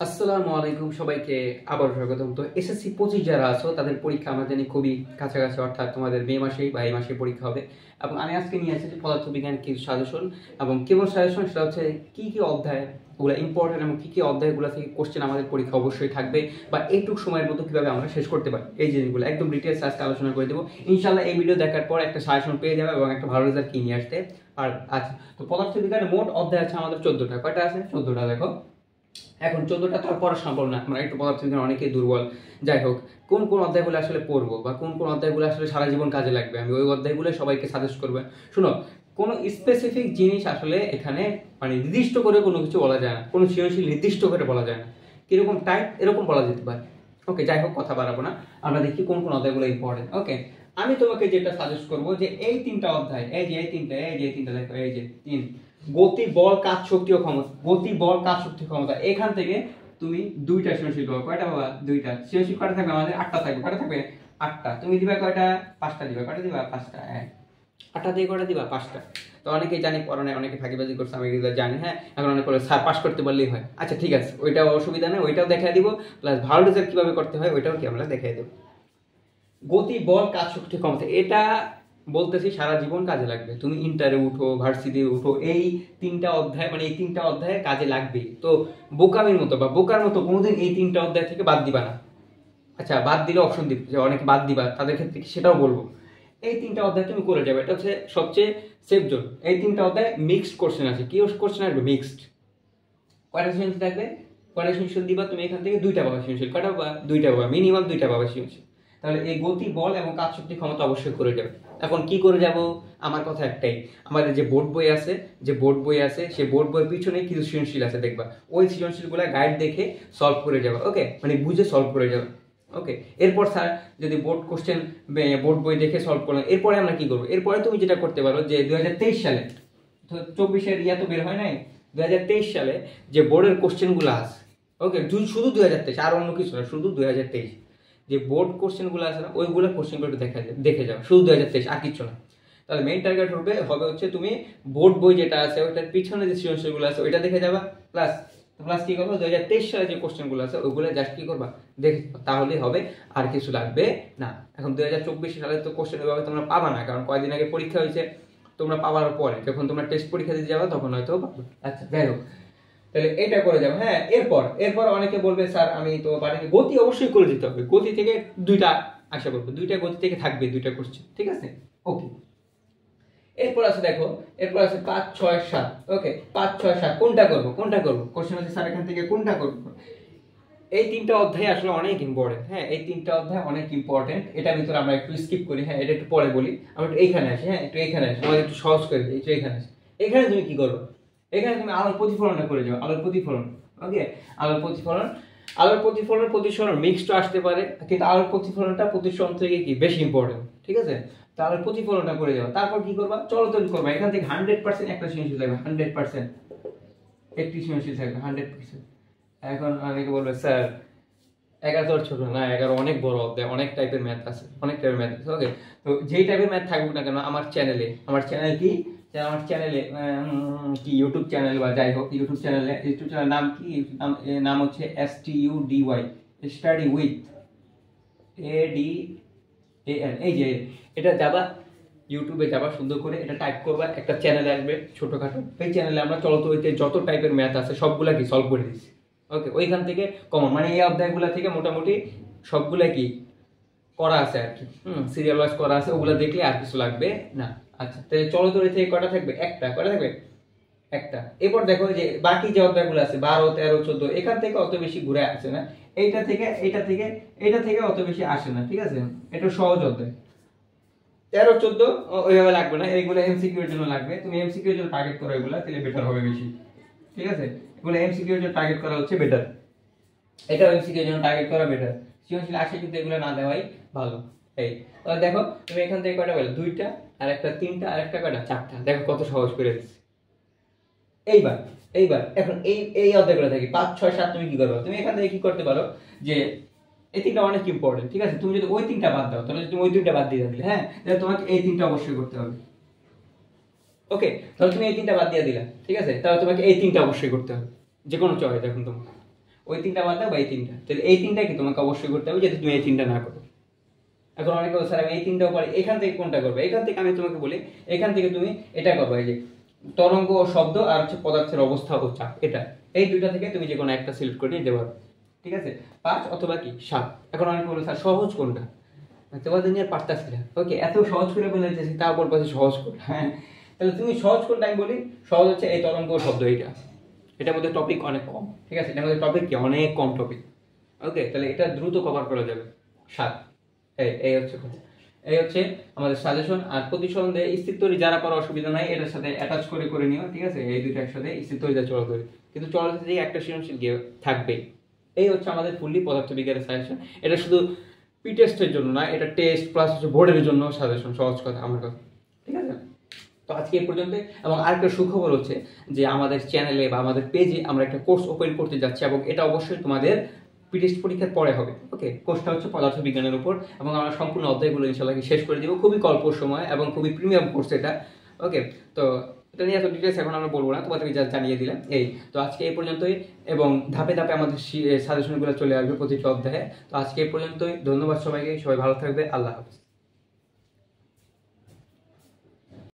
আসসালামু আলাইকুম সবাইকে আবার স্বাগতম। তো এসএসসি 25 যারা আছো তাদের পরীক্ষা আমরা জানি খুবই কাছাকাছি, অর্থাৎ তোমাদের মে মাসেই বা এই মাসে পরীক্ষা হবে। এবং আমি আজকে নিয়ে এসেছি পদার্থবিজ্ঞান কিছু সাজেশন, এবং কেমন সাজেশন সেটা হচ্ছে কি কি অধ্যায় ওগুলো ইম্পর্টেন্ট এবং কি কি অধ্যায়গুলো থেকে কোশ্চেন আমাদের পরীক্ষা অবশ্যই থাকবে, বা এইটুকু সময়ের মধ্যে কিভাবে আমরা শেষ করতে পারি, এই জিনিসগুলো একদম ডিটেলস আজকে আলোচনা করে দেবো ইনশাল্লাহ। এই ভিডিও দেখার পর একটা সাজেশন পেয়ে যাবে এবং একটা ভালো রেজাল্ট কি নিয়ে আসতে আর আচ্ছা। তো পদার্থবিজ্ঞানের মোট অধ্যায় আছে আমাদের 14টা। কয়টা আছে? 14টা। দেখো এখন 14টা তো আর পড়া সম্ভব না, আমরা একটু পদার্থবিজ্ঞান অনেকেই দুর্বল। যাই হোক, কোন কোন অধ্যায়গুলো আসলে পড়বো বা কোন কোন অধ্যায়গুলো আসলে সারা জীবন কাজে লাগবে, আমি ওই অধ্যায়গুলো সবাইকে সাজেস্ট করবো। শুনো, কোনো স্পেসিফিক জিনিস আসলে এখানে মানে নির্দিষ্ট করে কোনো কিছু বলা যায় না, কোনো সৃজনশীল নির্দিষ্ট করে বলা যায় না, কিরকম টাইপ এরকম বলা যেতে পারে। ওকে, যাই হোক, কথা বাড়াবো না, আমরা দেখি কোন কোন অধ্যায়গুলো ইম্পর্টেন্ট। ওকে, আমি তোমাকে যেটা সাজেস্ট করবো যে এই তিনটা অধ্যায়, এই যে এই তিনটা দেখো, এই যে তিন, গতি, বল, কাজ, শক্তি ও ক্ষমতা। গতি, বল, কাজ, শক্তি, ক্ষমতা, এখান থেকে তুমি দুইটা সৃজনশীল পাবো। কয়টা বাবা? দুইটা। সৃজনশীল কয়টা থাকবে আমাদের? 8টা থাকবে। কয়টা থাকবে? 8টা। তুমি দিবা কয়টা? 5টা দিবা। কয়টা দিবা? 5টা। হ্যাঁ, 8টা দিয়ে কয়টা দিবা? 5টা। তো অনেকেই জানি পড়ানে অনেকে ফাঁকিবাজি করছে, আমি এগুলো জানি। হ্যাঁ, এখন অনেক করে স্যার পাস করতে পারলেই হয়। আচ্ছা ঠিক আছে, ওইটাও অসুবিধা নেই, ওইটাও দেখাই দিব, প্লাস ভালো রেজাল্ট কিভাবে করতে হয় ওইটাও কি আমরা দেখাই দেবো। গতি, বল, কাজ, শক্তি, ক্ষমতা, এটা বলতেছি সারা জীবন কাজে লাগবে। তুমি ইন্টারে উঠো, ভার্সিটি উঠো, এই তিনটা অধ্যায় মানে এই তিনটা অধ্যায় কাজে লাগবে। তো বোকামির মতো বা বোকার মতো কোনোদিন এই তিনটা অধ্যায় থেকে বাদ দিবা না। আচ্ছা, বাদ দিলে অপশন দিব যে অনেকে বাদ দিবা, তাদের ক্ষেত্রে সেটাও বলবো। এই তিনটা অধ্যায় তুমি করে যাবে, এটা হচ্ছে সবচেয়ে সেফ জোন। এই তিনটা অধ্যায় মিক্সড কোশ্চেন আছে। কি কোশ্চেন আসবে? মিক্সড। কয়টা সৃজনশীল থাকবে? কয়টা সৃজনশীল দিবা তুমি? এখান থেকে দুইটা পাবা সৃজনশীল। কয়টা পাবা? দুইটা পাবা, মিনিমাম দুইটা পাবা সৃজনশীল। তাহলে এই গতি, বল এবং কাজ, শক্তি, ক্ষমতা অবশ্যই করে যাবে। এখন কি করে যাব? আমার কথা একটাই, আমাদের যে বোর্ড বই আছে, সেই বোর্ড বইয়ের পিছনে কিছু সৃজনশীল আছে, দেখবা ওই সৃজনশীলগুলো গাইড দেখে সলভ করে যাবে। ওকে, মানে বুঝে সলভ করে যাবে। ওকে, এরপর স্যার যদি বোর্ড কোশ্চেন বোর্ড বই দেখে সলভ করলাম, এরপরে আমরা কি করবো? এরপরে তুমি যেটা করতে পারো যে 2023 সালে, তো 24-এর ইয়া তো বের হয় নাই, 2023 সালে যে বোর্ডের কোশ্চেনগুলো আছে, ওকে, শুধু 2023, আর অন্য কিছু না, শুধু 2023 যে বোর্ড কোশ্চেনগুলো আছে না, ওইগুলো কোশ্চেনগুলো একটু দেখে যাও, শুধু 2023, আর কিছু না। তাহলে মেইন টার্গেট হবে হচ্ছে তুমি বোর্ড বই যেটা আছে ওইটার পিছনে যে সৃজনশীলগুলো আছে ওইটা দেখে যাবা, প্লাস প্লাস কি করবো? 2023 সালে যে কোশ্চেনগুলো আছে ওইগুলো জাস্ট কি করবা? দেখে, তাহলেই হবে, আর কিছু লাগবে না। এখন 2024 সালে তো কোশ্চেন ওইভাবে তোমরা পাবা না, কারণ কয়েকদিন আগে পরীক্ষা হয়েছে, তোমরা পাওয়ার পরে যখন তোমরা টেস্ট পরীক্ষা দিতে যাবে তখন হয়তো পাবে। আচ্ছা যাই হোক, তাহলে এটা করে যাবো। হ্যাঁ, এরপর এরপর অনেকে বলবে স্যার আমি তো পারিনি। গতি অবশ্যই করে দিতে হবে, গতি থেকে দুইটা আশা করবো, দুইটা গতি থেকে থাকবে দুইটা কোশ্চেন, ঠিক আছে? ওকে, এরপর আছে দেখো, এরপর আছে 5, 6, 7। ওকে, 5, 6, 7 কোনটা করবো কোশ্চেন আছে স্যার এখান থেকে কোনটা করবো? এই তিনটা অধ্যায় আসলে অনেক ইম্পর্টেন্ট। হ্যাঁ, এই তিনটা অধ্যায় অনেক ইম্পর্টেন্ট। এটার ভিতরে আমরা একটু স্কিপ করি, হ্যাঁ এটা একটু পরে বলি। আমরা একটু এইখানে আসি, হ্যাঁ একটু এইখানে আসি, আমাদের একটু সহজ করে দিই। একটু এইখানে আসি, এখানে তুমি কি করবে? এখানে তুমি আলোর প্রতিফলনটা করে যাও, আলোর প্রতিফলন। ওকে, আলোর প্রতিফলন, প্রতিসরণ মিক্সড আসতে পারে, কিন্তু আলোর প্রতিফলনটা প্রতিসরণ থেকে কি বেশি ইম্পর্টেন্ট, ঠিক আছে? তো আলোর প্রতিফলনটা করে যাও, তারপর কি করবা? চলতরি করবা। এখান থেকে 100% একটা সৃজনশীল থাকবে, 100% একটি সৃজনশীল থাকবে, 100%। এখন অনেকে বলবে স্যার 11 তো ছোট না, 11 অনেক বড় অধ্যায়, অনেক টাইপের ম্যাথ আছে, অনেক টাইপের ম্যাথ আছে। ওকে, তো যেই টাইপের ম্যাথ থাকুক না কেন আমার চ্যানেলে, কি ইউটিউব চ্যানেল বা যাই হোক, ইউটিউব চ্যানেল নাম কি? নাম হচ্ছে STUDY, স্টাডি উইথ ADAN। এই যে এটা যাবা, ইউটিউবে যাবা, সুন্দর করে এটা টাইপ করবা, একটা চ্যানেল আসবে ছোটখাটো, এই চ্যানেলে আমরা চলতরিতে যত টাইপের ম্যাথ আছে সবগুলা কি সলভ করে দিচ্ছি। ওকে, ওইখান থেকে কমন মানে এই অধ্যায়গুলো থেকে মোটামুটি সবগুলা কি করা আছে আর কি, সিরিয়াল ওয়াইজ করা আছে, ওগুলো দেখলে আর কিছু লাগবে না। আচ্ছা, তাহলে চলতরি থেকে কটা থাকবে? কটা থাকবে? একটা। এরপর দেখো যে বাকি যে অধ্যায়গুলো আছে 12, 13, 14, এখান থেকে অত বেশি ঘুরে আসে না, এটা থেকে অত বেশি আসে না, ঠিক আছে? এটা সহজ অধ্যায়। 13, 14 ওইভাবে লাগবে না, এইগুলো এমসিকিউ এর জন্য লাগবে, তুমি এমসিকিউ এর জন্য টার্গেট করো এগুলা, তাহলে বেটার হবে বেশি, ঠিক আছে? এগুলো এমসিকিউ এর জন্য টার্গেট করা হচ্ছে বেটার, এটা এমসিকিউ এর জন্য টার্গেট করা বেটার। সৃজনশীল আসে কিন্তু এগুলো না দেওয়াই ভালো। এই তাহলে দেখো তুমি এখান থেকে কয়টা পেলে? দুইটা, আর একটা তিনটা, আর একটা কয়টা? চারটা। দেখো কত সহজ করে দিচ্ছি। এইবার এইবার এখন এই অধ্যায়গুলো থেকে 5, 6, 7 তুমি কি করবে? তুমি এখান থেকে কি করতে পারো যে এই তিনটা অনেক ইম্পর্টেন্ট, ঠিক আছে? তুমি যদি ওই তিনটা বাদ দাও, তাহলে তুমি ওই তিনটা বাদ দিয়ে দিলে, হ্যাঁ, তাহলে তোমাকে এই তিনটা অবশ্যই করতে হবে। ওকে, তাহলে তুমি এই তিনটা বাদ দিয়ে দিলা, ঠিক আছে? তাহলে তোমাকে এই তিনটা অবশ্যই করতে হবে, যে কোনো চয়েস এখন তোমার। ওই 3টা বাদ দাও বা এই 3টা, তাহলে এই 3টাকে তোমাকে অবশ্যই করতে হবে যদি তুমি এই 3টা না করো। এখন অনেকে বলে স্যার আমি এই 3টাও পারি, এখান থেকে কোনটা করবে? এখান থেকে আমি তোমাকে বলি, এখান থেকে তুমি এটা করবে, এই যে তরঙ্গ ও শব্দ আর হচ্ছে পদার্থের অবস্থা ও চাপ, এটা এই দুইটা থেকে তুমি যে কোনো একটা সিলেক্ট করে নিতে পারো। ঠিক আছে, 5 অথবা কি 7। এখন অনেকে বলে স্যার সহজ কোনটা? তোমাদের নিয়ে পারতাছি না। ওকে, এত সহজ করে বলে দিয়েছি, তারপর বলছি সহজ কোনটা। হ্যাঁ, তাহলে তুমি সহজ কোনটা আমি বলি, সহজ হচ্ছে এই তরঙ্গ ও শব্দ, এইটা। এটার মধ্যে টপিক অনেক কম। ঠিক আছে, এটার মধ্যে টপিক কি অনেক কম টপিক। ওকে, তাহলে এটা দ্রুত কভার করা যাবে। 7, এই হচ্ছে কথা। এই হচ্ছে আমাদের সাজেশন। আর প্রতিসন্ধে স্থির তৈরি যারা করার অসুবিধা নাই, এটার সাথে অ্যাটাচ করে নিও। ঠিক আছে, এই দুইটা একসাথে স্থির তৈরি চলা তৈরি, কিন্তু চলাতে যে একটা সৃজনশীল গিয়ে থাকবে। এই হচ্ছে আমাদের ফুললি পদার্থবিজ্ঞানের সাজেশন। এটা শুধু পি টেস্টের জন্য না, এটা টেস্ট প্লাস হচ্ছে বোর্ডের জন্য সাজেশন। সহজ কথা, আমার কথা। ঠিক আছে, তো আজকে এই পর্যন্ত। এবং আরেকটা সুখবর হচ্ছে যে আমাদের চ্যানেলে বা আমাদের পেজে আমরা একটা কোর্স ওপেন করতে যাচ্ছি, এবং এটা অবশ্যই তোমাদের টেস্ট পরীক্ষার পরে হবে। ওকে, কোর্সটা হচ্ছে পদার্থবিজ্ঞানের উপর, এবং আমরা সম্পূর্ণ অধ্যায়গুলো ইনশাআল্লাহ শেষ করে দিব খুবই অল্প সময়, এবং খুবই প্রিমিয়াম কোর্স এটা। ওকে, তো এটা নিয়ে এত ডিটেলস এখন আমরা বলবো না, তোমাদেরকে যা জানিয়ে দিলাম। এই তো আজকে এই পর্যন্তই, এবং ধাপে ধাপে আমাদের সাজেশনগুলো চলে আসবে প্রতিটি অধ্যায়ে। তো আজকে এই পর্যন্তই, ধন্যবাদ সবাইকে, সবাই ভালো থাকবে, আল্লাহ হাফেজ।